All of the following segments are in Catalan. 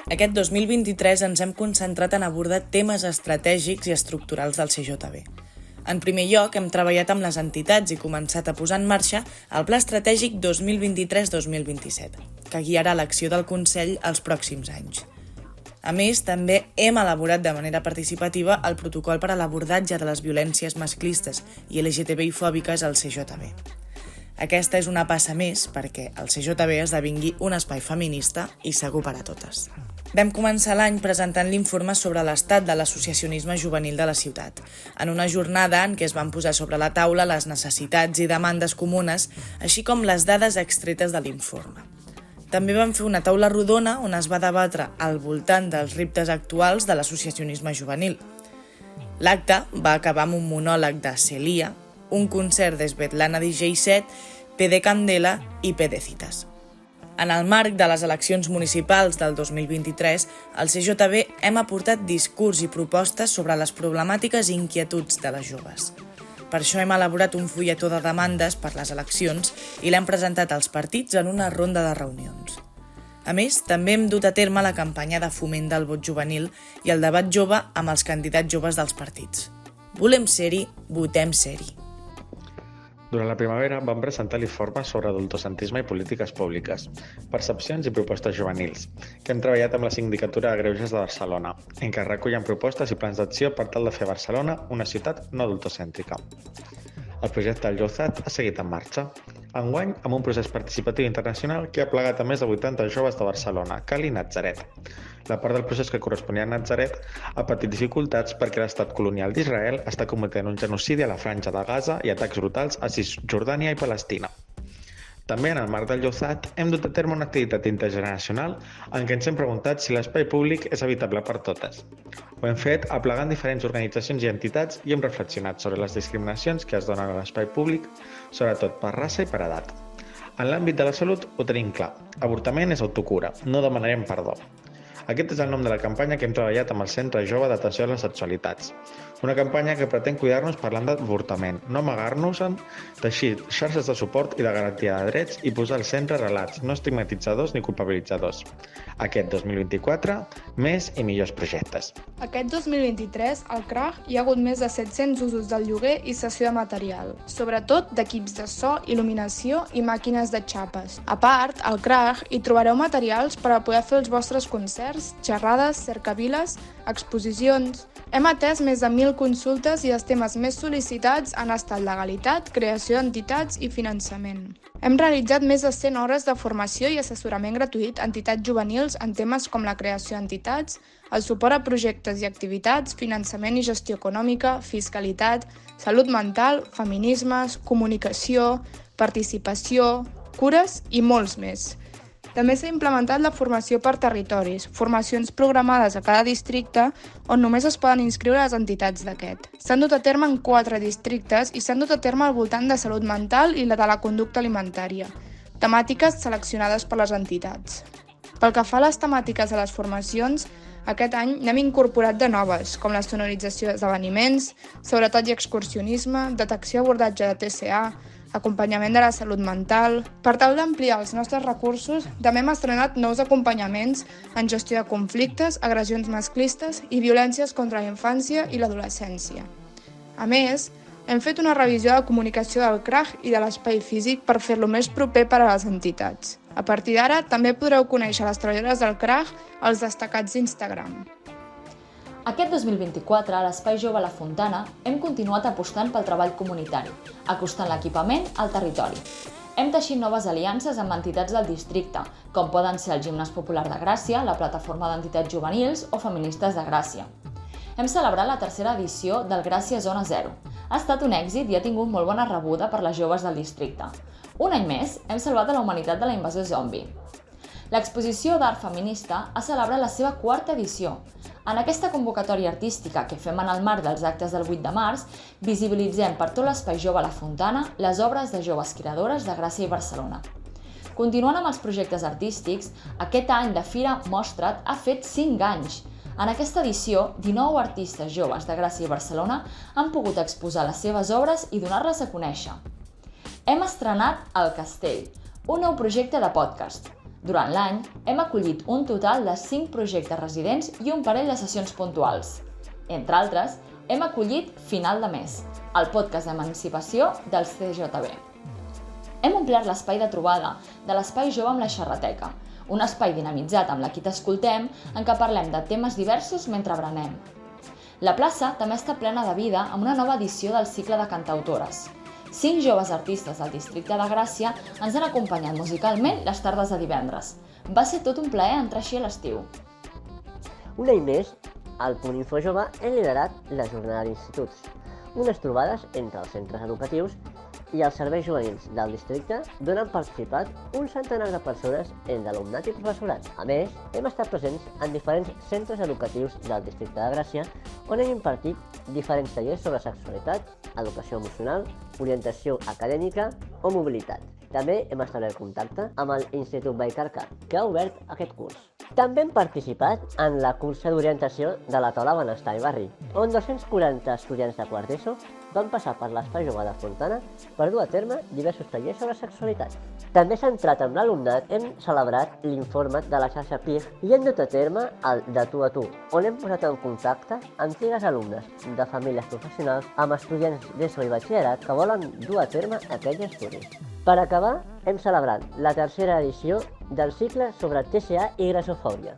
Aquest 2023 ens hem concentrat en abordar temes estratègics i estructurals del CJB. En primer lloc, hem treballat amb les entitats i començat a posar en marxa el Pla Estratègic 2023-2027, que guiarà l'acció del Consell els pròxims anys. A més, també hem elaborat de manera participativa el protocol per a l'abordatge de les violències masclistes i LGTBI-fòbiques al CJB. Aquesta és una passa més perquè el CJB esdevingui un espai feminista i segur per a totes. Vam començar l'any presentant l'informe sobre l'estat de l'associacionisme juvenil de la ciutat, en una jornada en què es van posar sobre la taula les necessitats i demandes comunes, així com les dades extretes de l'informe. També vam fer una taula rodona on es va debatre al voltant dels reptes actuals de l'associacionisme juvenil. L'acte va acabar amb un monòleg de Celia, un concert de Svetlana DJ Set, PD Candela i PD Citas. En el marc de les eleccions municipals del 2023, al CJB hem aportat discurs i propostes sobre les problemàtiques i inquietuds de les joves. Per això hem elaborat un fulletó de demandes per les eleccions i l'hem presentat als partits en una ronda de reunions. A més, també hem dut a terme la campanya de foment del vot juvenil i el debat jove amb els candidats joves dels partits. Volem ser-hi, votem ser-hi. Durant la primavera vam presentar l'informe sobre adultocentrisme i polítiques públiques, percepcions i propostes juvenils, que hem treballat amb la Sindicatura de Greuges de Barcelona, en què recullen propostes i plans d'acció per tal de fer Barcelona una ciutat no adultocèntrica. El projecte del Llozat ha seguit en marxa, enguany amb un procés participatiu internacional que ha plegat a més de 80 joves de Barcelona, Cali i Natzaret. La part del procés que corresponia a Natzaret ha patit dificultats perquè l'estat colonial d'Israel està cometent un genocidi a la Franja de Gaza i atacs brutals a Cisjordània i Palestina. També en el marc del Llozat hem dut a terme una activitat intergeneracional en què ens hem preguntat si l'espai públic és habitable per totes. Ho hem fet aplegant diferents organitzacions i entitats i hem reflexionat sobre les discriminacions que es donen a l'espai públic, sobretot per raça i per edat. En l'àmbit de la salut ho tenim clar. Avortament és autocura, no demanarem perdó. Aquest és el nom de la campanya que hem treballat amb el Centre Jove d'Atenció a les Sexualitats. Una campanya que pretén cuidar-nos parlant d'avortament, no amagar-nos-en, teixir xarxes de suport i de garantia de drets i posar al centre relats no estigmatitzadors ni culpabilitzadors. Aquest 2024, més i millors projectes. Aquest 2023, al CRAG hi ha hagut més de 700 usos del lloguer i cessió de material, sobretot d'equips de so, il·luminació i màquines de xapes. A part, al CRAG hi trobareu materials per a poder fer els vostres concerts, xerrades, cercaviles, exposicions. Hem atès més de 1.000 consultes i els temes més sol·licitats han estat legalitat, creació d'entitats i finançament. Hem realitzat més de 100 hores de formació i assessorament gratuït a entitats juvenils en temes com la creació d'entitats, el suport a projectes i activitats, finançament i gestió econòmica, fiscalitat, salut mental, feminismes, comunicació, participació, cures i molts més. També s'ha implementat la formació per territoris, formacions programades a cada districte on només es poden inscriure les entitats d'aquest. S'han dut a terme en 4 districtes i s'han dut a terme al voltant de salut mental i la de la conducta alimentària, temàtiques seleccionades per les entitats. Pel que fa a les temàtiques de les formacions, aquest any n'hem incorporat de noves, com la sonorització d'esdeveniments, seguretat i excursionisme, detecció i abordatge de TCA, acompanyament de la salut mental. Per tal d'ampliar els nostres recursos, també hem estrenat nous acompanyaments en gestió de conflictes, agressions masclistes i violències contra la infància i l'adolescència. A més, hem fet una revisió de comunicació del CRAG i de l'espai físic per fer-lo més proper per a les entitats. A partir d'ara, també podreu conèixer les treballadores del CRAG als destacats d'Instagram. Aquest 2024, a l'Espai Jove La Fontana, hem continuat apostant pel treball comunitari, acostant l'equipament al territori. Hem teixit noves aliances amb entitats del districte, com poden ser el Gimnàs Popular de Gràcia, la Plataforma d'Entitats Juvenils o Feministes de Gràcia. Hem celebrat la 3a edició del Gràcia Zona Zero. Ha estat un èxit i ha tingut molt bona rebuda per les joves del districte. Un any més, hem salvat a la humanitat de la invasió zombi. L'exposició d'art feminista ha celebrat la seva 4a edició. En aquesta convocatòria artística que fem en el marc dels actes del 8 de març, visibilitzem per tot l'Espai Jove a la Fontana les obres de joves creadores de Gràcia i Barcelona. Continuant amb els projectes artístics, aquest any de Fira Mostra't ha fet 5 anys. En aquesta edició, 19 artistes joves de Gràcia i Barcelona han pogut exposar les seves obres i donar-les a conèixer. Hem estrenat El Castell, un nou projecte de podcast. Durant l'any hem acollit un total de 5 projectes residents i un parell de sessions puntuals. Entre altres, hem acollit Final de Mes, el podcast d'emancipació del CJB. Hem omplert l'espai de trobada de l'Espai Jove amb la Xerrateca, un espai dinamitzat amb l'Aquí t'escoltem en què parlem de temes diversos mentre berenem. La plaça també està plena de vida amb una nova edició del cicle de cantautores. 5 joves artistes del districte de Gràcia ens han acompanyat musicalment les tardes de divendres. Va ser tot un plaer entrar així a l'estiu. Un any més, al Punt Info Jove hem liderat la jornada d'instituts, unes trobades entre els centres educatius i els serveis juvenils del districte d'on han participat un centenar de persones entre alumnat i professorat. A més, hem estat presents en diferents centres educatius del districte de Gràcia on hem impartit diferents tallers sobre sexualitat, educació emocional, orientació acadèmica o mobilitat. També hem establert contacte amb l'Institut Vallcarca, que ha obert aquest curs. També hem participat en la cursa d'orientació de la Taula Benestar i Barri, on 240 estudiants de quart d'ESO van passar per l'Espai Jove de Fontana per dur a terme diversos tallers sobre sexualitat. També centrat amb l'alumnat hem celebrat l'informe de la xarxa PIG i hem dut a terme el de tu a tu, on hem posat en contacte antigues alumnes de famílies professionals amb estudiants d'ESO i batxillerat que volen dur a terme aquells estudis. Per acabar, hem celebrat la tercera edició del cicle sobre TCA i grassofòbia,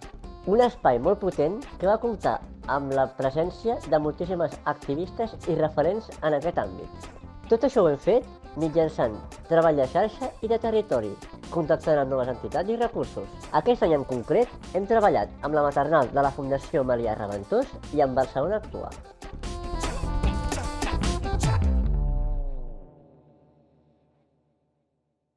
un espai molt potent que va comptar amb la presència de moltíssimes activistes i referents en aquest àmbit. Tot això ho hem fet mitjançant treball de xarxa i de territori, contactant amb noves entitats i recursos. Aquest any en concret hem treballat amb la maternal de la Fundació Maria Reventós i amb Barcelona Actua.